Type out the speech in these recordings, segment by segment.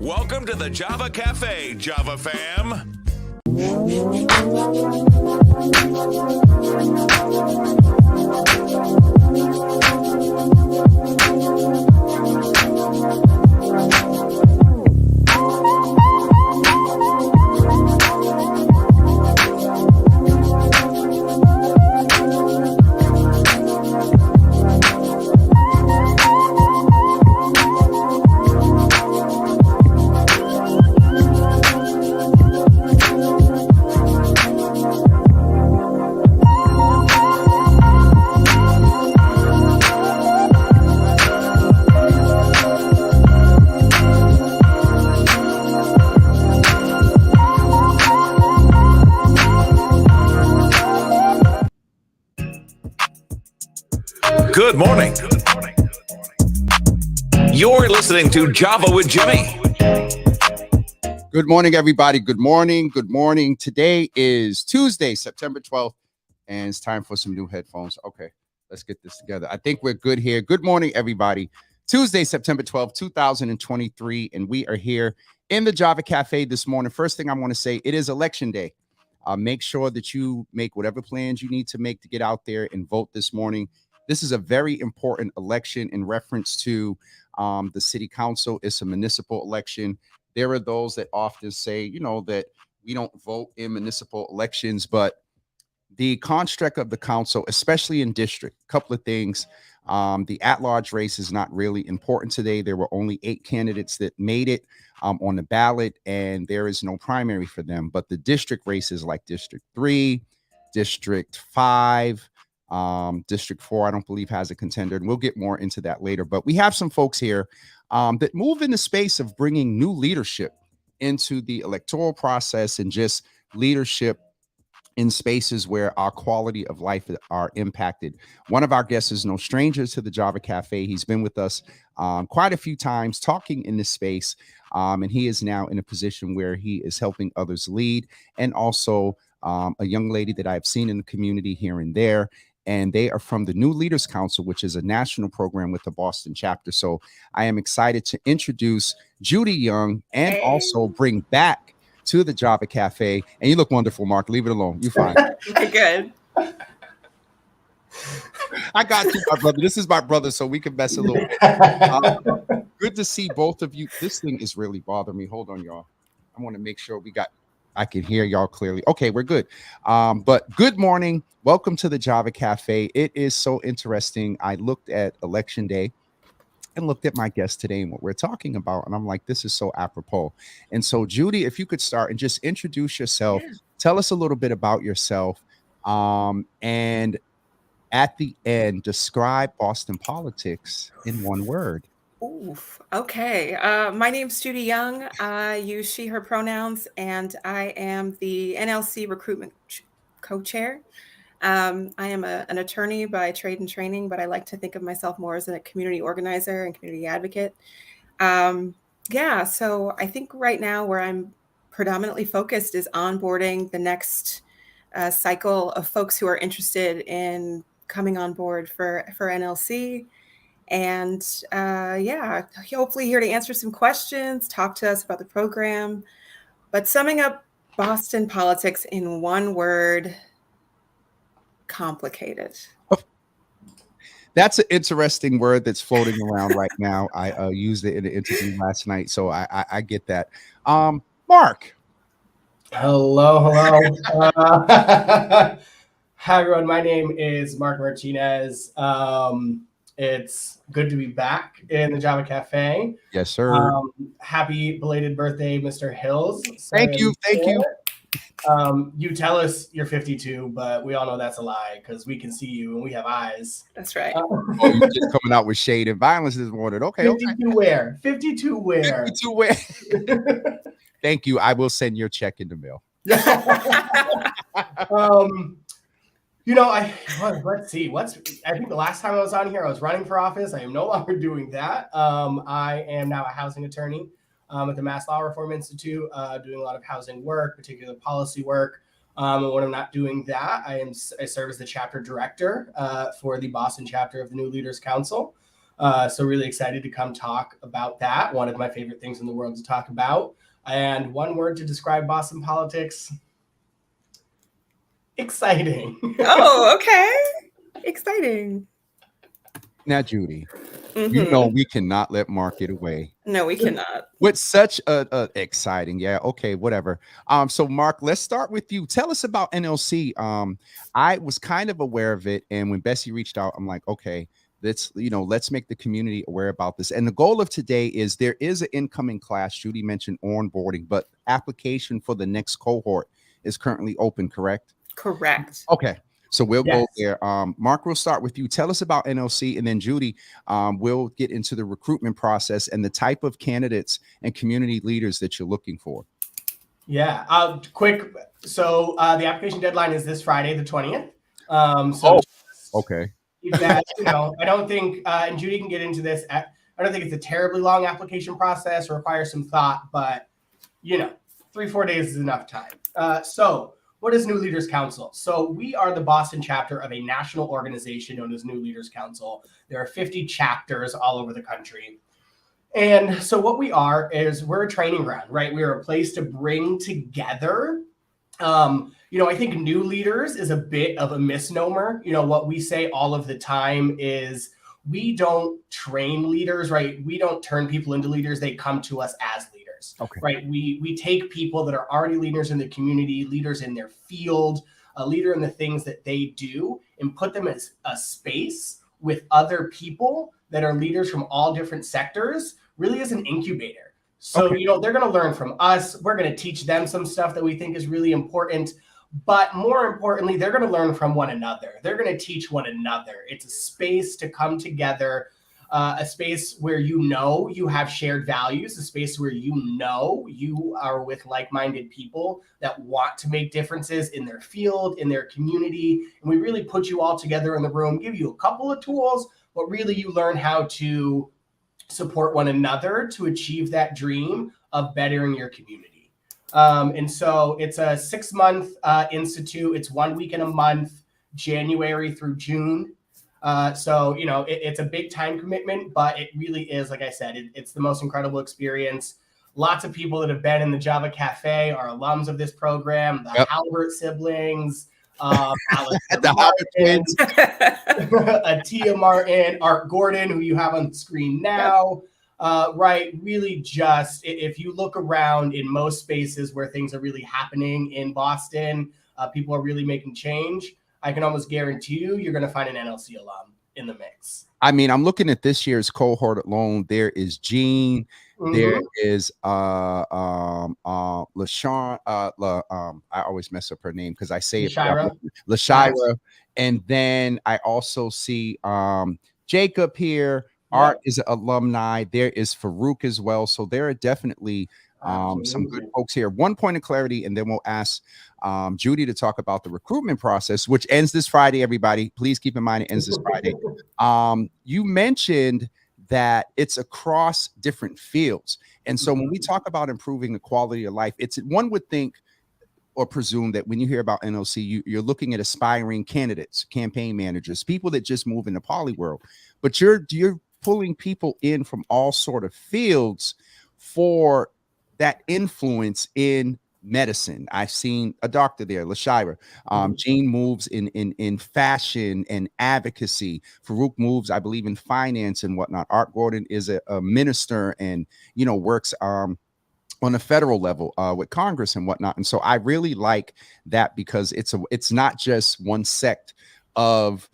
Welcome to the Java Cafe, Java fam. Good morning. You're listening to Java with Jimmy. Good morning, everybody. Good morning. Good morning. Today is Tuesday, September 12th, and it's time for some new headphones. Okay, let's get this together. I think we're good here. Good morning, everybody. Tuesday, September 12th, 2023, and we are here in the Java Cafe this morning. First thing I want to say, it is election day. Make sure that you make whatever plans you need to make to get out there and vote this morning. This is a very important election in reference to the city council. It's a municipal election. There are those that often say, that we don't vote in municipal elections, but the construct of the council, especially in district, a couple of things. The at-large race is not really important today. There were only 8 candidates that made it on the ballot, and there is no primary for them. But the district races like District 3, District 5, District 4, I don't believe has a contender, and we'll get more into that later. But we have some folks here that move in the space of bringing new leadership into the electoral process and just leadership in spaces where our quality of life are impacted. One of our guests is no stranger to the Java Cafe. He's been with us quite a few times talking in this space, and he is now in a position where he is helping others lead, and also a young lady that I've seen in the community here and there. And they are from the New Leaders Council, which is a national program with the Boston chapter. So I am excited to introduce Judy Young and also bring back to the Java Cafe. And you look wonderful, Mark. Leave it alone. You're fine. Okay, good. I got you, my brother. This is my brother, so we can mess a little bit. Good to see both of you. This thing is really bothering me. Hold on, y'all. I want to make sure I can hear y'all clearly. Okay, we're good. But good morning. Welcome to the Java Cafe. It is so interesting. I looked at Election Day and looked at my guest today and what we're talking about, and I'm like, this is so apropos. And so, Judy, if you could start and just introduce yourself, tell us a little bit about yourself, and at the end, describe Boston politics in one word. Oof. Okay. My name's Judy Young. I use she, her pronouns, and I am the NLC recruitment co-chair. I am an attorney by trade and training, but I like to think of myself more as a community organizer and community advocate. So I think right now where I'm predominantly focused is onboarding the next cycle of folks who are interested in coming on board for NLC. And hopefully here to answer some questions, talk to us about the program. But summing up Boston politics in one word: complicated. That's an interesting word that's floating around right now. I used it in an interview last night, so I get that. Mark. Hello. Hi, everyone. My name is Mark Martinez. It's good to be back in the Java Cafe. Yes, sir. Happy belated birthday, Mr. Hills. Thank you. You tell us you're 52, but we all know that's a lie because we can see you and we have eyes. That's right. You're just coming out with shade and violence this morning. Okay. 52 where? 52 where? 52 where? Thank you. I will send your check in the mail. Let's see. I think the last time I was on here, I was running for office. I am no longer doing that. I am now a housing attorney at the Mass Law Reform Institute, doing a lot of housing work, particularly policy work. And when I'm not doing that, I serve as the chapter director for the Boston chapter of the New Leaders Council. So really excited to come talk about that. One of my favorite things in the world to talk about. And one word to describe Boston politics: exciting. Oh, okay. Exciting. Now, Judy, you know we cannot let Mark get away. No, we cannot. With such a exciting, yeah, okay, whatever. So Mark, let's start with you. Tell us about NLC. I was kind of aware of it, and when Bessie reached out, I'm like, okay, let's make the community aware about this. And the goal of today is there is an incoming class. Judy mentioned onboarding, but application for the next cohort is currently open, correct? Correct. Okay. So we'll Yes. go there. Mark, we'll start with you. Tell us about NLC, and then Judy, we'll get into the recruitment process and the type of candidates and community leaders that you're looking for. Yeah. Quick. So the application deadline is this Friday, the 20th. Okay. That, I don't think, and Judy can get into this. I don't think it's a terribly long application process or requires some thought, but 3-4 days is enough time. So what is New Leaders Council? So we are the Boston chapter of a national organization known as New Leaders Council. There are 50 chapters all over the country. And so what we are is we're a training ground, right? We are a place to bring together. I think new leaders is a bit of a misnomer. What we say all of the time is we don't train leaders, right? We don't turn people into leaders. They come to us as leaders, okay. Right? We take people that are already leaders in the community, leaders in their field, a leader in the things that they do, and put them as a space with other people that are leaders from all different sectors, really as an incubator. So, okay. They're going to learn from us. We're going to teach them some stuff that we think is really important. But more importantly, they're going to learn from one another. They're going to teach one another. It's a space to come together, a space where you have shared values, a space where you are with like-minded people that want to make differences in their field, in their community. And we really put you all together in the room, give you a couple of tools, but really you learn how to support one another to achieve that dream of bettering your community. And so it's a 6-month institute. It's 1 week in a month, January through June. So it's a big time commitment, but it really is, like I said, it's the most incredible experience. Lots of people that have been in the Java Cafe are alums of this program. The Halbert siblings, the Halbert twins, Atia Martin, Art Gordon, who you have on the screen now. Right. Really just if you look around in most spaces where things are really happening in Boston, people are really making change. I can almost guarantee you're going to find an NLC alum in the mix. I mean, I'm looking at this year's cohort alone. There is Jean. Mm-hmm. There is LaShawn. I always mess up her name because I say LaShira. it. LaShira. And then I also see Jacob here. Art is an alumni. There is Farouk as well. So there are definitely some good folks here. One point of clarity, and then we'll ask Judy to talk about the recruitment process, which ends this Friday, everybody. Please keep in mind it ends this Friday. You mentioned that it's across different fields. And so when we talk about improving the quality of life, one would think or presume that when you hear about NLC, you're looking at aspiring candidates, campaign managers, people that just move in the poly world. But you're pulling people in from all sort of fields for that influence in medicine. I've seen a doctor there, LaShira. Jean moves in fashion and advocacy. Farouk moves, I believe, in finance and whatnot. Art Gordon is a minister and, works on a federal level with Congress and whatnot. And so I really like that because it's not just one sect of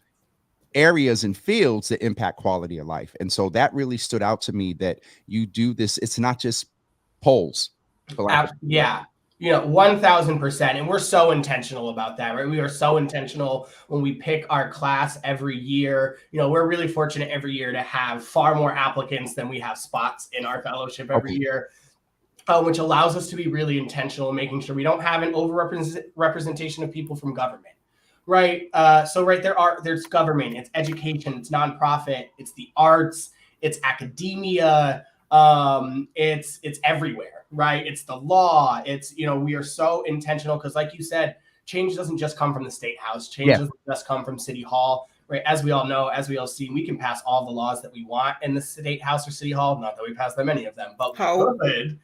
areas and fields that impact quality of life. And so that really stood out to me that you do this. It's not just polls. Yeah. 1000%. And we're so intentional about that, right? We are so intentional when we pick our class every year. We're really fortunate every year to have far more applicants than we have spots in our fellowship every year, which allows us to be really intentional, making sure we don't have an overrepresentation of people from government. Right. There's government, it's education, it's nonprofit, it's the arts, it's academia, it's everywhere. Right. It's the law. It's, we are so intentional because, like you said, change doesn't just come from the State House. Change doesn't just come from City Hall. right? As we all know, as we all see, we can pass all the laws that we want in the state house or city hall. Not that we pass that many of them, but we could.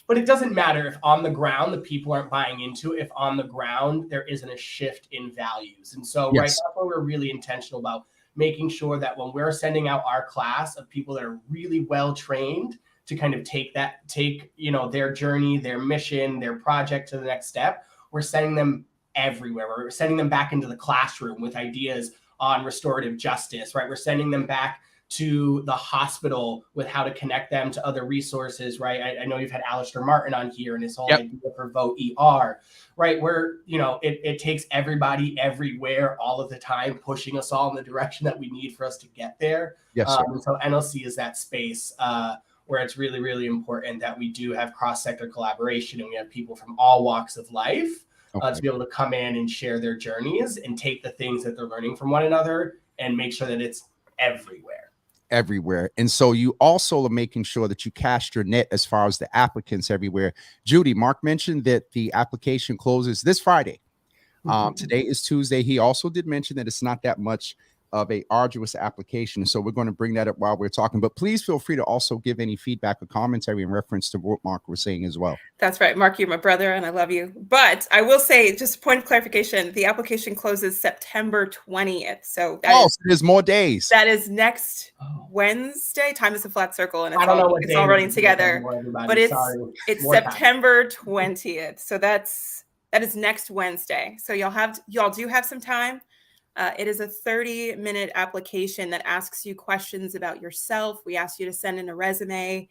But it doesn't matter if on the ground the people aren't buying into it, if on the ground there isn't a shift in values. And so, right, that's why we're really intentional about making sure that when we're sending out our class of people that are really well trained to kind of take their journey, their mission, their project to the next step, we're sending them everywhere. We're sending them back into the classroom with ideas on restorative justice, right? We're sending them back to the hospital with how to connect them to other resources, right? I know you've had Alistair Martin on here and his whole idea for Vote ER, right? Where, it takes everybody everywhere all of the time, pushing us all in the direction that we need for us to get there. Yes, and so NLC is that space where it's really, really important that we do have cross-sector collaboration and we have people from all walks of life to be able to come in and share their journeys and take the things that they're learning from one another and make sure that it's everywhere. And so you also are making sure that you cast your net as far as the applicants everywhere. Judy, Mark mentioned that the application closes this Friday. Today is Tuesday. He also did mention that it's not that much of a arduous application. So we're going to bring that up while we're talking, but please feel free to also give any feedback or commentary in reference to what Mark was saying as well. That's right. Mark, you're my brother and I love you. But I will say, just a point of clarification, the application closes September 20th. So so there's more days. That is next Wednesday. Time is a flat circle and it's it's all running together. But it's September 20th. So that is next Wednesday. So y'all do have some time. It is a 30-minute application that asks you questions about yourself. We ask you to send in a resume.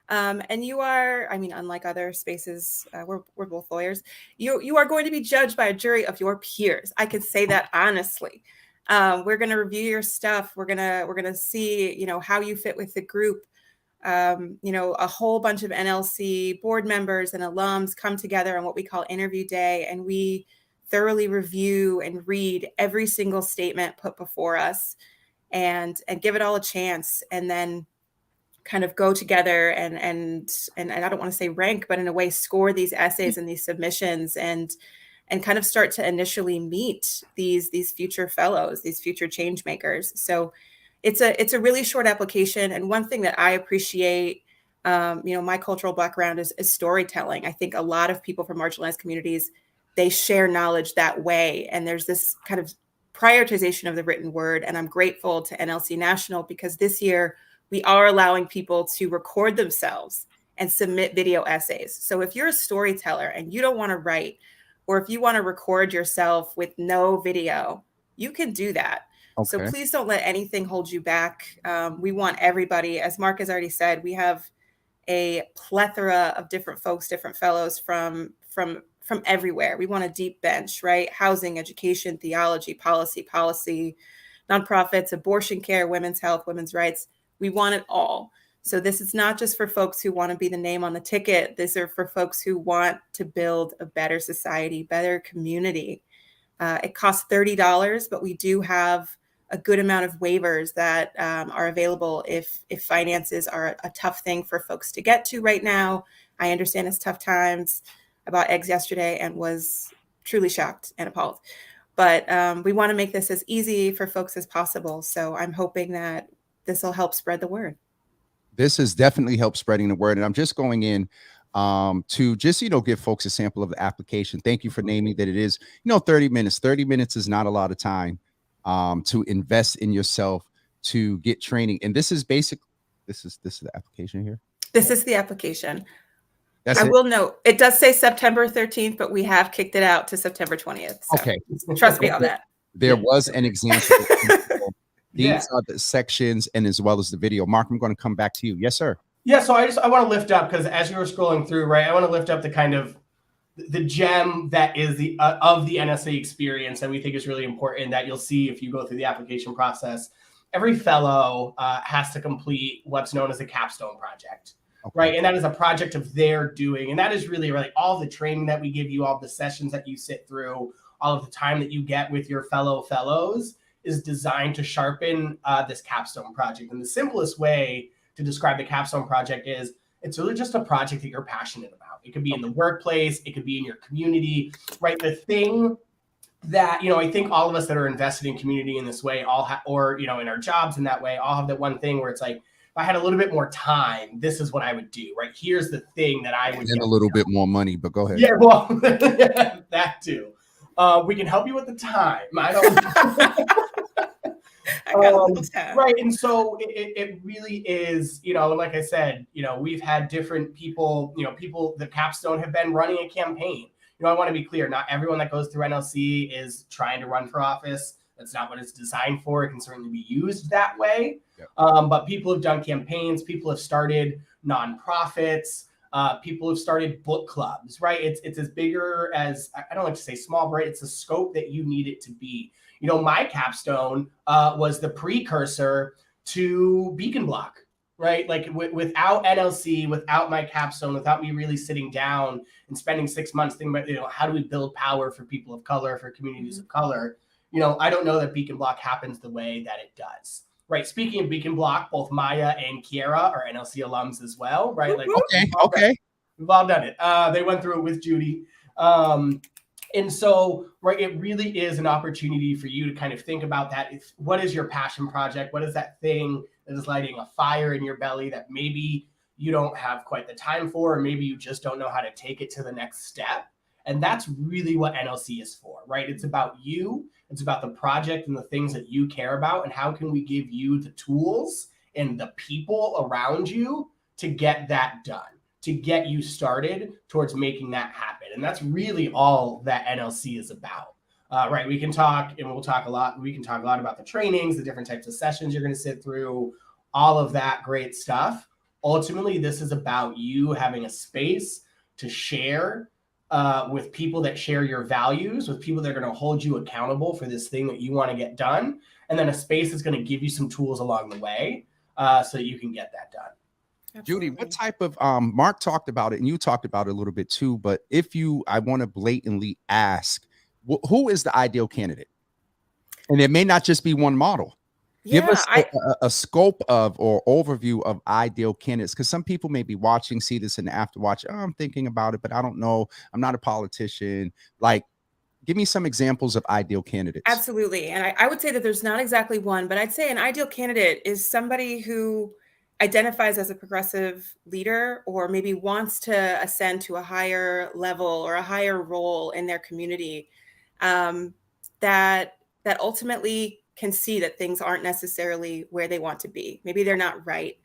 And you are, unlike other spaces, we're both lawyers. You are going to be judged by a jury of your peers. I can say that honestly. We're going to review your stuff. We're gonna see, how you fit with the group. A whole bunch of NLC board members and alums come together on what we call interview day, and we thoroughly review and read every single statement put before us and give it all a chance, and then kind of go together and I don't want to say rank, but in a way score these essays and these submissions and kind of start to initially meet these future fellows, these future change makers. So it's a really short application. And one thing that I appreciate, my cultural background is storytelling. I think a lot of people from marginalized communities, they share knowledge that way. And there's this kind of prioritization of the written word. And I'm grateful to NLC National because this year we are allowing people to record themselves and submit video essays. So if you're a storyteller and you don't want to write, or if you want to record yourself with no video, you can do that. Okay. So please don't let anything hold you back. We want everybody, as Mark has already said, we have a plethora of different folks, different fellows from everywhere. We want a deep bench, right? Housing, education, theology, policy, nonprofits, abortion care, women's health, women's rights. We want it all. So this is not just for folks who want to be the name on the ticket. These are for folks who want to build a better society, better community. It costs $30, but we do have a good amount of waivers that are available if finances are a tough thing for folks to get to right now. I understand it's tough times. I bought eggs yesterday and was truly shocked and appalled. But we want to make this as easy for folks as possible. So I'm hoping that this will help spread the word. This has definitely helped spreading the word. And I'm just going in to just, give folks a sample of the application. Thank you for naming that it is, 30 minutes. 30 minutes is not a lot of time to invest in yourself, to get training. And this is this is the application here. This is the application. I will note, it does say September 13th, but we have kicked it out to September 20th. So okay. Trust me on that. There was an example. These are the sections and as well as the video. Mark, I'm going to come back to you. Yes, sir. Yeah, so I want to lift up, because as you were scrolling through, right, I want to lift up the kind of the gem that is the of the NSA experience that we think is really important, that you'll see if you go through the application process. Every fellow has to complete what's known as a capstone project. Okay. Right. And that is a project of their doing. And that is really all the training that we give you, all the sessions that you sit through, all of the time that you get with your fellows is designed to sharpen this capstone project. And the simplest way to describe the capstone project is it's really just a project that you're passionate about. It could be in the workplace. It could be in your community, right? The thing that, I think all of us that are invested in community in this way or, in our jobs in that way, all have that one thing where it's like, if I had a little bit more time, this is what I would do, right? Here's the thing that I would And a little bit more money, but go ahead. Yeah, well, that too. We can help you with the time. I don't. I got a little time. Right. And so it really is, like I said, we've had different people, the Capstone have been running a campaign. I want to be clear, not everyone that goes through NLC is trying to run for office. That's not what it's designed for. It can certainly be used that way. Yep. But people have done campaigns, people have started nonprofits, people have started book clubs, right? It's as bigger as, I don't like to say small, but it's the scope that you need it to be. My Capstone was the precursor to Beacon Block, right? Like without NLC, without my Capstone, without me really sitting down and spending 6 months thinking about, how do we build power for people of color, for communities of color? I don't know that Beacon Block happens the way that it does. Right. Speaking of Beacon Block, both Maya and Kiera are NLC alums as well, right? Like, Okay. We've all done it. They went through it with Judy. And so, right, it really is an opportunity for you to kind of think about that. What is your passion project? What is that thing that is lighting a fire in your belly that maybe you don't have quite the time for, or maybe you just don't know how to take it to the next step? And that's really what NLC is for, right? It's about you. It's about the project and the things that you care about. And how can we give you the tools and the people around you to get that done, to get you started towards making that happen. And that's really all that NLC is about. Right. We can talk, and we'll talk a lot. We can talk a lot about the trainings, the different types of sessions you're going to sit through, all of that great stuff. Ultimately, this is about you having a space to share with people that share your values, with people that are going to hold you accountable for this thing that you want to get done. And then a space that's going to give you some tools along the way so that you can get that done. Absolutely. Judy, what type of Mark talked about it and you talked about it a little bit too, but I want to blatantly ask, who is the ideal candidate? And it may not just be one model. Yeah, Give us a scope of or overview of ideal candidates, because some people may be watching, see this in the afterwatch. Oh, I'm thinking about it, but I don't know. I'm not a politician. Like, give me some examples of ideal candidates. Absolutely. And I would say that there's not exactly one, but I'd say an ideal candidate is somebody who identifies as a progressive leader, or maybe wants to ascend to a higher level or a higher role in their community, that ultimately can see that things aren't necessarily where they want to be. Maybe they're not right.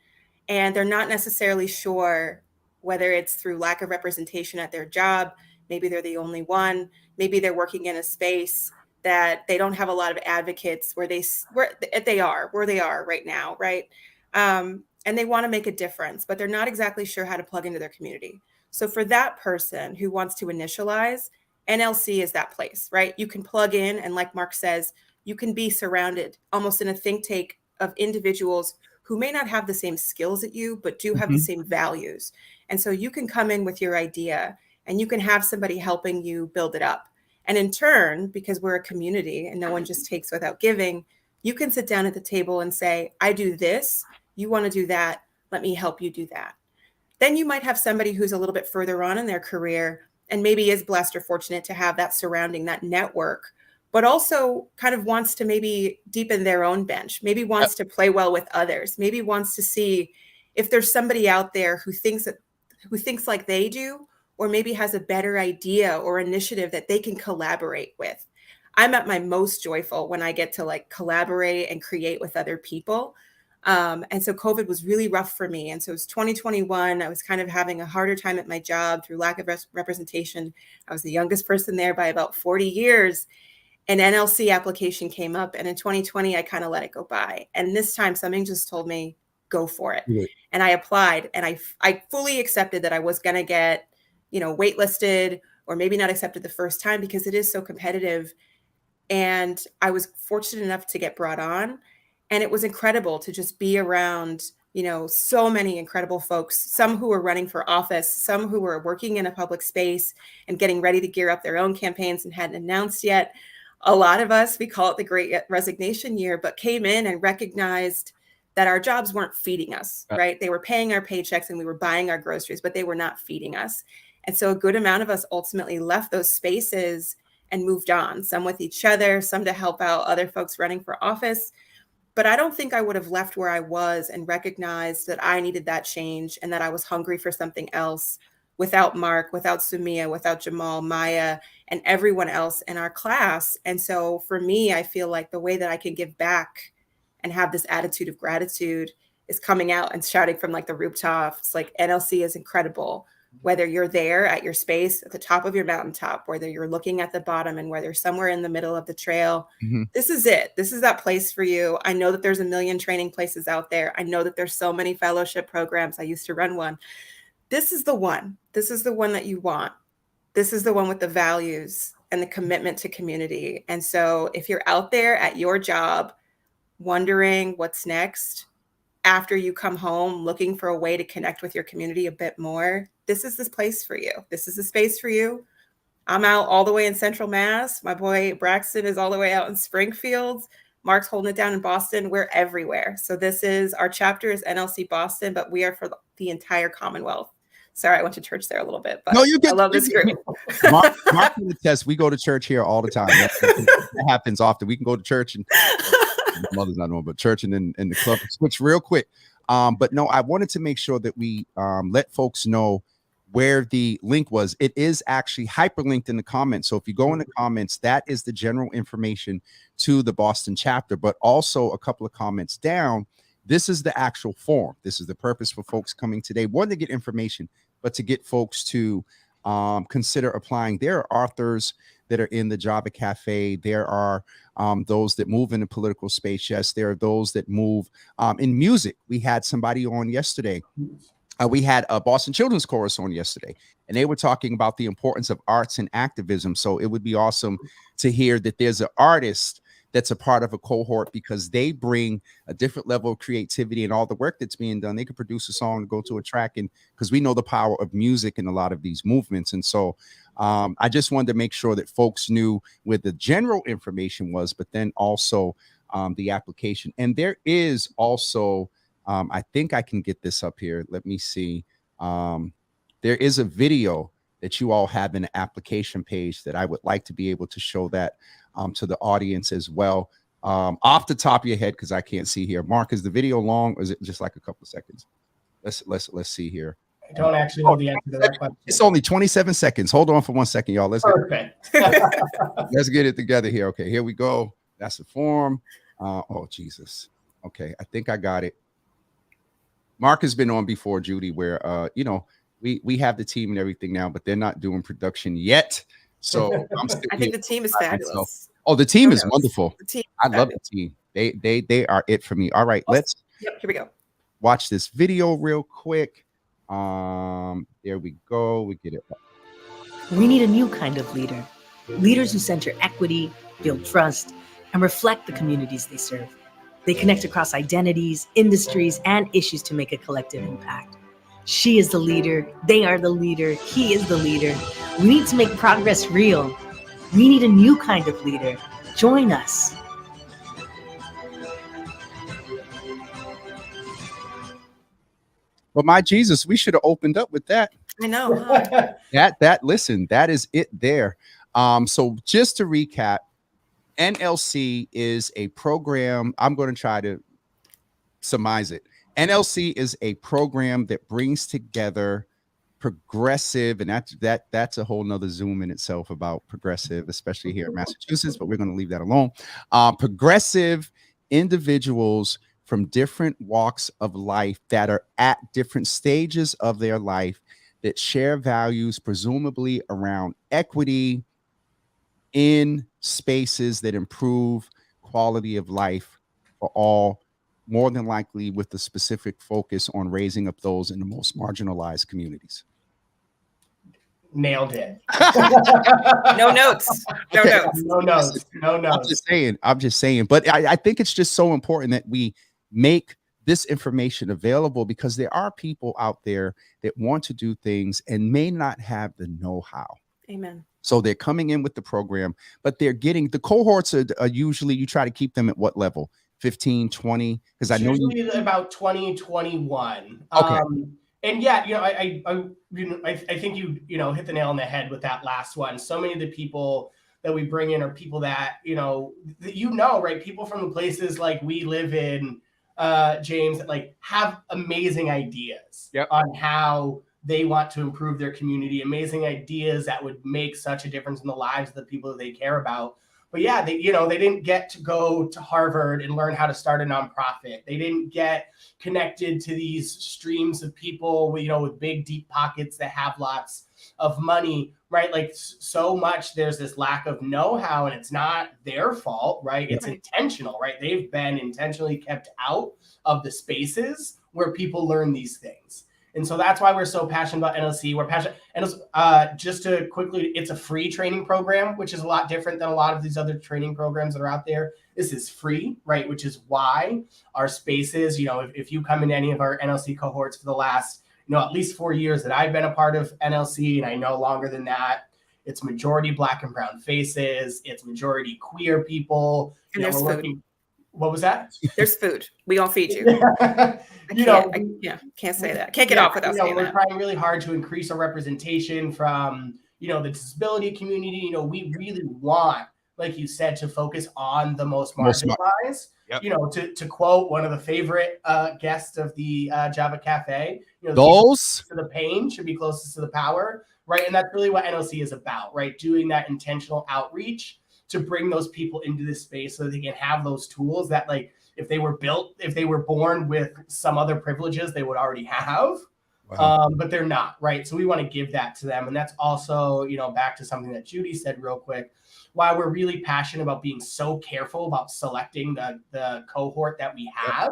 And they're not necessarily sure whether it's through lack of representation at their job. Maybe they're the only one. Maybe they're working in a space that they don't have a lot of advocates where they are right now, right? And they want to make a difference, but they're not exactly sure how to plug into their community. So for that person who wants to initialize, NLC is that place, right? You can plug in, and like Mark says, you can be surrounded almost in a think tank of individuals who may not have the same skills as you, but do have the same values. And so you can come in with your idea and you can have somebody helping you build it up. And in turn, because we're a community and no one just takes without giving, you can sit down at the table and say, I do this, you want to do that, let me help you do that. Then you might have somebody who's a little bit further on in their career and maybe is blessed or fortunate to have that surrounding, that network, but also kind of wants to maybe deepen their own bench, maybe wants to play well with others, maybe wants to see if there's somebody out there who thinks like they do, or maybe has a better idea or initiative that they can collaborate with. I'm at my most joyful when I get to like collaborate and create with other people. And so COVID was really rough for me. And so it was 2021. I was kind of having a harder time at my job through lack of representation. I was the youngest person there by about 40 years. An NLC application came up. And in 2020, I kind of let it go by. And this time something just told me, go for it. Right. And I applied, and I fully accepted that I was going to get, waitlisted, or maybe not accepted the first time because it is so competitive. And I was fortunate enough to get brought on. And it was incredible to just be around, so many incredible folks, some who were running for office, some who were working in a public space and getting ready to gear up their own campaigns and hadn't announced yet. A lot of us, we call it the Great Resignation year, but came in and recognized that our jobs weren't feeding us, right? They were paying our paychecks and we were buying our groceries, but they were not feeding us. And so a good amount of us ultimately left those spaces and moved on, some with each other, some to help out other folks running for office. But I don't think I would have left where I was and recognized that I needed that change and that I was hungry for something else without Mark, without Sumia, without Jamal, Maya, and everyone else in our class. And so for me, I feel like the way that I can give back and have this attitude of gratitude is coming out and shouting from like the rooftops, like NLC is incredible. Whether you're there at your space at the top of your mountaintop, whether you're looking at the bottom, and whether somewhere in the middle of the trail, this is it. This is that place for you. I know that there's a million training places out there. I know that there's so many fellowship programs. I used to run one. This is the one. This is the one that you want. This is the one with the values and the commitment to community. And so if you're out there at your job, wondering what's next, after you come home looking for a way to connect with your community a bit more, this is this place for you. This is the space for you. I'm out all the way in Central Mass. My boy Braxton is all the way out in Springfield. Mark's holding it down in Boston. We're everywhere. So this is, our chapter is NLC Boston, but we are for the entire Commonwealth. Sorry, I went to church there a little bit, but no, I love this group. Mark can attest, we go to church here all the time. That happens often. We can go to church and my mother's not knowing, but church and then in the club. Switch real quick. But no, I wanted to make sure that we let folks know where the link was. It is actually hyperlinked in the comments. So if you go in the comments, that is the general information to the Boston chapter, but also a couple of comments down. This is the actual form. This is the purpose for folks coming today. One, to get information, but to get folks to consider applying. There are authors that are in the Java Cafe. There are those that move in the political space. Yes, there are those that move in music. We had somebody on yesterday. We had a Boston Children's Chorus on yesterday, and they were talking about the importance of arts and activism. So it would be awesome to hear that there's an artist that's a part of a cohort, because they bring a different level of creativity and all the work that's being done. They could produce a song to go to a track, and because we know the power of music in a lot of these movements. And so I just wanted to make sure that folks knew where the general information was, but then also the application. And there is also, I think I can get this up here. Let me see. There is a video that you all have in the application page that I would like to be able to show that to the audience as well. Off the top of your head, because I can't see here. Mark, is the video long, or is it just like a couple of seconds? Let's see here. I don't actually know the answer to that question. It's only 27 seconds. Hold on for 1 second, y'all. Let's get it together here. Okay, here we go. That's the form. Oh, Jesus. Okay, I think I got it. Mark has been on before, Judy, where we have the team and everything now, but they're not doing production yet. So I think the team is fabulous. Myself. Oh, the team is wonderful. I love the team. They are it for me. All right, let's here we go. Watch this video real quick. There we go. We get it. We need a new kind of leader. Leaders who center equity, build trust, and reflect the communities they serve. They connect across identities, industries, and issues to make a collective impact. She is the leader. They are the leader. He is the leader. We need to make progress real. We need a new kind of leader. Join us. But my Jesus, we should have opened up with that. I know. Huh? Listen, that is it there. So just to recap, NLC is a program. I'm going to try to surmise it. NLC is a program that brings together progressive, and that's a whole nother Zoom in itself about progressive, especially here in Massachusetts, but we're going to leave that alone. Progressive individuals from different walks of life that are at different stages of their life that share values, presumably around equity in spaces that improve quality of life for all, more than likely with the specific focus on raising up those in the most marginalized communities. Nailed it. No notes. No notes. I'm just saying. But I think it's just so important that we make this information available, because there are people out there that want to do things and may not have the know-how. Amen. So they're coming in with the program, but they're getting, the cohorts are usually, you try to keep them at what level? 15, 20? Because I know usually about 20, 21. Okay. And yeah, I think you hit the nail on the head with that last one. So many of the people that we bring in are people that, right? People from the places like we live in, James, that like have amazing ideas on how they want to improve their community, amazing ideas that would make such a difference in the lives of the people that they care about. But yeah, they didn't get to go to Harvard and learn how to start a nonprofit. They didn't get connected to these streams of people, with big, deep pockets that have lots of money, right? Like so much, there's this lack of know-how, and it's not their fault, right? It's intentional, right? They've been intentionally kept out of the spaces where people learn these things. And so that's why we're so passionate about NLC. We're passionate. And just to quickly, it's a free training program, which is a lot different than a lot of these other training programs that are out there. This is free, right? Which is why our spaces, if you come into any of our NLC cohorts for the last, at least 4 years that I've been a part of NLC, and I know longer than that, it's majority Black and brown faces. It's majority queer people. And there's food. What was that? There's food. We all feed you. Can't say that. Can't get off without saying we're that. trying really hard to increase our representation from, the disability community. We really want, like you said, to focus on the most marginalized. To quote one of the favorite guests of the Java Cafe, those to the pain should be closest to the power, right? And that's really what NLC is about, right? Doing that intentional outreach to bring those people into this space so that they can have those tools that, like, if they were born with some other privileges, they would already have. Wow. But they're not, right? So we want to give that to them. And that's also, back to something that Judy said real quick, why we're really passionate about being so careful about selecting the cohort that we have,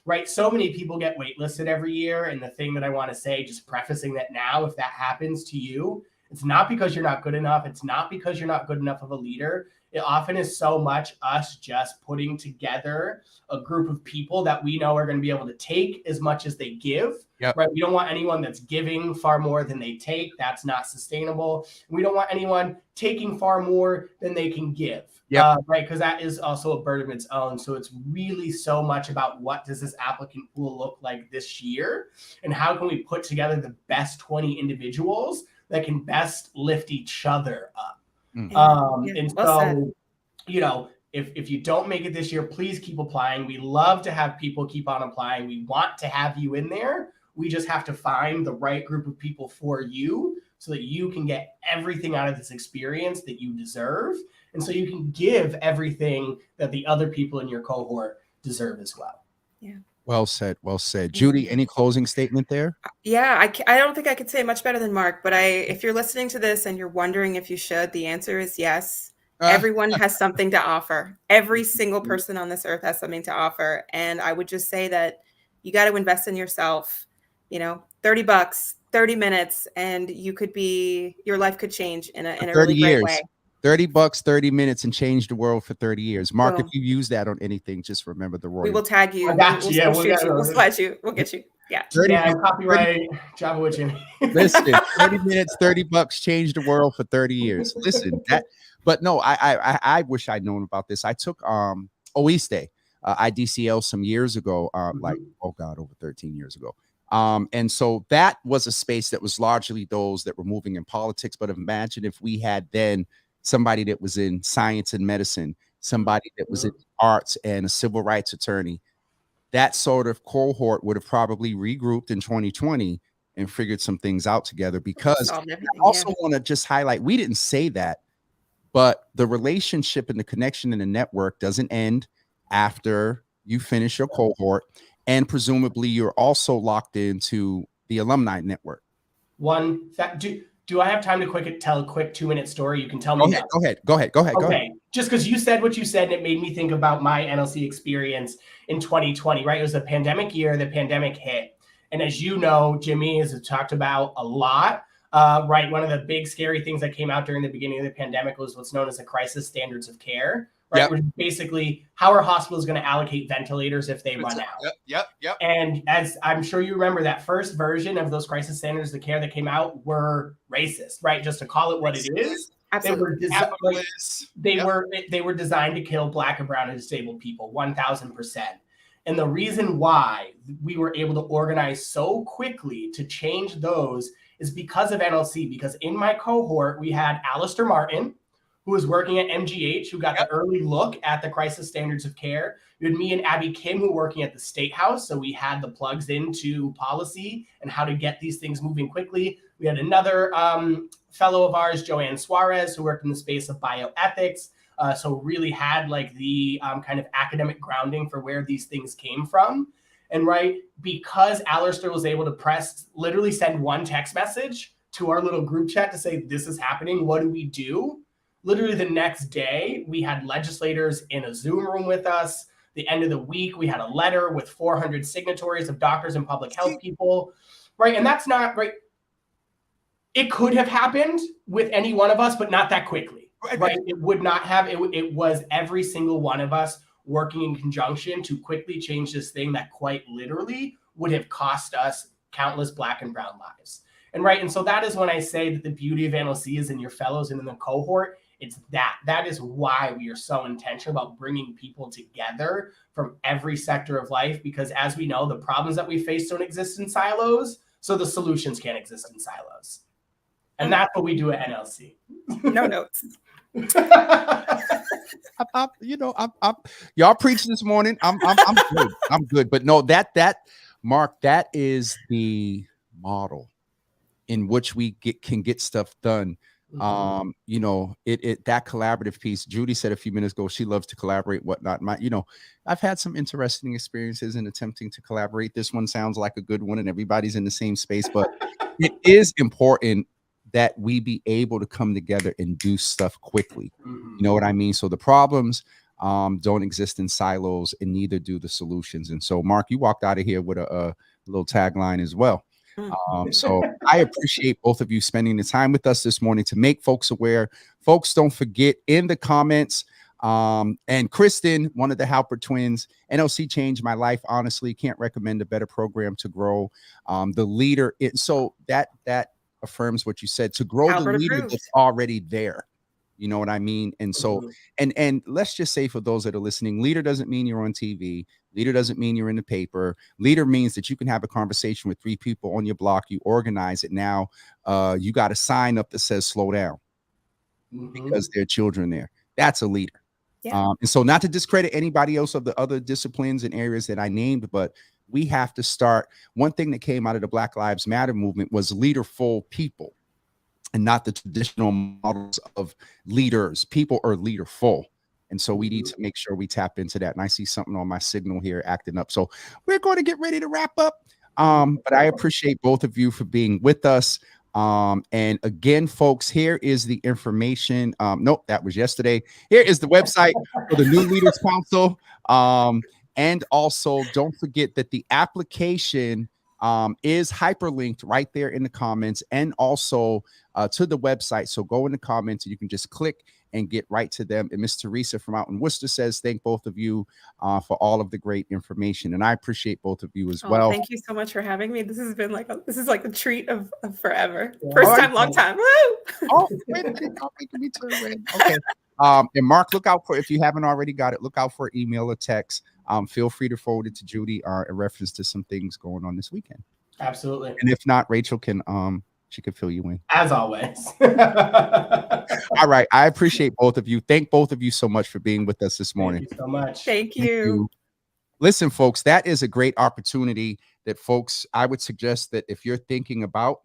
right? So many people get waitlisted every year. And the thing that I want to say, just prefacing that now, if that happens to you, it's not because you're not good enough. It's not because you're not good enough of a leader. It often is so much us just putting together a group of people that we know are going to be able to take as much as they give, right? We don't want anyone that's giving far more than they take. That's not sustainable. We don't want anyone taking far more than they can give, right? Because that is also a burden of its own. So it's really so much about what does this applicant pool look like this year, and how can we put together the best 20 individuals that can best lift each other up. If you don't make it this year, please keep applying. We love to have people keep on applying. We want to have you in there. We just have to find the right group of people for you so that you can get everything out of this experience that you deserve. And so you can give everything that the other people in your cohort deserve as well. Yeah. Well said. Well said. Judy, any closing statement there? Yeah, I don't think I could say it much better than Mark, but if you're listening to this and you're wondering if you should, the answer is yes. Everyone has something to offer. Every single person on this earth has something to offer. And I would just say that you got to invest in yourself, $30, 30 minutes, and your life could change in a really great way. $30, 30 minutes, and change the world for 30 years. Mark, if you use that on anything, just remember the royalty. We will tag you. We'll slide you. We'll get you. Yeah. Copyright Java with Jimmy. Listen, 30 minutes, $30, change the world for 30 years. Listen, but no, I wish I'd known about this. I took OISTE, IDCL some years ago, over 13 years ago. And so that was a space that was largely those that were moving in politics. But imagine if we had then somebody that was in science and medicine, somebody that was in arts, and a civil rights attorney. That sort of cohort would have probably regrouped in 2020 and figured some things out together. Because I also want to just highlight, we didn't say that, but the relationship and the connection in the network doesn't end after you finish your cohort. And presumably you're also locked into the alumni network. Do I have time to tell a quick 2-minute story? You can tell me. Go ahead. Okay. Just because you said what you said, and it made me think about my NLC experience in 2020, right? It was a pandemic year. The pandemic hit. And as you know, Jimmy has talked about a lot, right? One of the big scary things that came out during the beginning of the pandemic was what's known as the crisis standards of care, right? Which is basically how are hospitals going to allocate ventilators if they run out. Yep. And as I'm sure you remember, that first version of those crisis standards of care that came out were racist, right? Just to call it what it is. Absolutely. They were designed to kill Black and brown and disabled people, 1,000%. And the reason why we were able to organize so quickly to change those is because of NLC. Because in my cohort, we had Alistair Martin, who was working at MGH, who got the early look at the crisis standards of care. You had me and Abby Kim, who were working at the State House. So we had the plugs into policy and how to get these things moving quickly. We had another fellow of ours, Joanne Suarez, who worked in the space of bioethics. So really had like the kind of academic grounding for where these things came from. And because Alistair was able to literally send one text message to our little group chat to say, this is happening, what do we do? Literally the next day, we had legislators in a Zoom room with us. The end of the week, we had a letter with 400 signatories of doctors and public health people, And that's not right. It could have happened with any one of us, but not that quickly, It would not have. It was every single one of us working in conjunction to quickly change this thing that quite literally would have cost us countless Black and brown lives. And so that is when I say that the beauty of NLC is in your fellows and in the cohort. It's that is why we are so intentional about bringing people together from every sector of life, because as we know, the problems that we face don't exist in silos, so the solutions can't exist in silos. And that's what we do at NLC. No notes. Y'all preach this morning. I'm good. I'm good. But no, Mark, that is the model in which we can get stuff done. That collaborative piece. Judy said a few minutes ago she loves to collaborate, whatnot. I've had some interesting experiences in attempting to collaborate. This one sounds like a good one, and everybody's in the same space. But it is important that we be able to come together and do stuff quickly. You know what I mean? So the problems don't exist in silos, and neither do the solutions. And so, Mark, you walked out of here with a little tagline as well. So I appreciate both of you spending the time with us this morning to make folks aware. Folks, don't forget in the comments. And Kristen, one of the Halpert twins, NLC changed my life. Honestly, can't recommend a better program to grow. The leader. So that affirms what you said, to grow Halpert the leader approved. that's already there. You know what I mean? And so, and let's just say for those that are listening, leader doesn't mean you're on TV. Leader doesn't mean you're in the paper. Leader means that you can have a conversation with 3 people on your block. You organize it. Now you got a sign up that says slow down because there are children there. That's a leader. Yeah. And so, not to discredit anybody else of the other disciplines and areas that I named, but we have to start. One thing that came out of the Black Lives Matter movement was leaderful people, and not the traditional models of leaders. People are leaderful. And so we need to make sure we tap into that. And I see something on my signal here acting up. So we're going to get ready to wrap up. But I appreciate both of you for being with us. And again, folks, here is the information. Nope, that was yesterday. Here is the website for the New Leaders Council. And also, don't forget that the application is hyperlinked right there in the comments, and also to the website. So go in the comments and you can just click and get right to them. And Miss Teresa from out in Worcester says, thank both of you for all of the great information. And I appreciate both of you as well. Thank you so much for having me. This has been like a treat of forever. First time, long time. Woo! Oh, wait a minute. Oh, making me turn red. Okay. And Mark, look out for, if you haven't already got it, look out for email or text. Feel free to forward it to Judy in reference to some things going on this weekend. Absolutely. And if not, Rachel can she could fill you in. As always. All right. I appreciate both of you. Thank both of you so much for being with us this morning. Thank you so much. Thank you. Listen, folks, that is a great opportunity that folks, I would suggest that if you're thinking about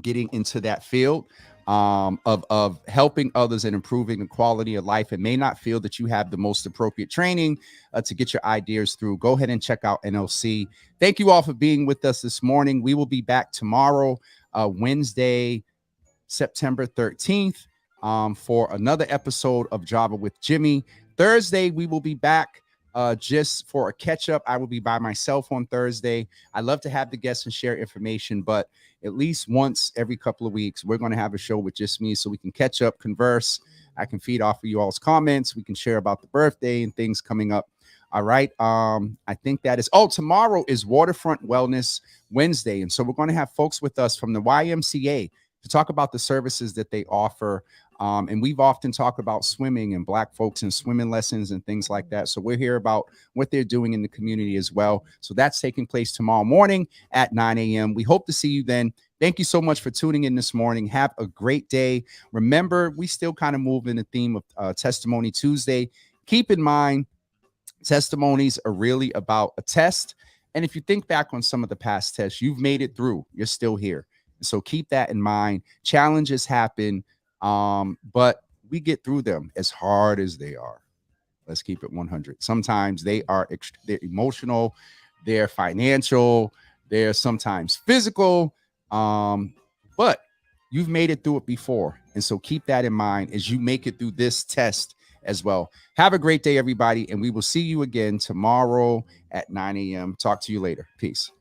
getting into that field of helping others and improving the quality of life, and may not feel that you have the most appropriate training to get your ideas through, go ahead and check out NLC. Thank you all for being with us this morning. We will be back tomorrow, Wednesday, September 13th, for another episode of Java with Jimmy. Thursday, we will be back just for a catch up. I will be by myself on Thursday. I love to have the guests and share information, but at least once every couple of weeks, we're going to have a show with just me so we can catch up, converse. I can feed off of you all's comments. We can share about the birthday and things coming up. All right. I think that is, tomorrow is Waterfront Wellness Wednesday. And so we're going to have folks with us from the YMCA to talk about the services that they offer And we've often talked about swimming and Black folks and swimming lessons and things like that. So we're here about what they're doing in the community as well. So that's taking place tomorrow morning at 9 a.m. We hope to see you then. Thank you so much for tuning in this morning. Have a great day. Remember, we still kind of move in the theme of Testimony Tuesday. Keep in mind, testimonies are really about a test. And if you think back on some of the past tests, you've made it through. You're still here. So keep that in mind. Challenges happen, but we get through them as hard as they are. Let's keep it 100. Sometimes they're emotional, they're financial, they're sometimes physical, but you've made it through it before. And so keep that in mind as you make it through this test as well. Have a great day, everybody, and we will see you again tomorrow at 9 a.m. Talk to you later. Peace.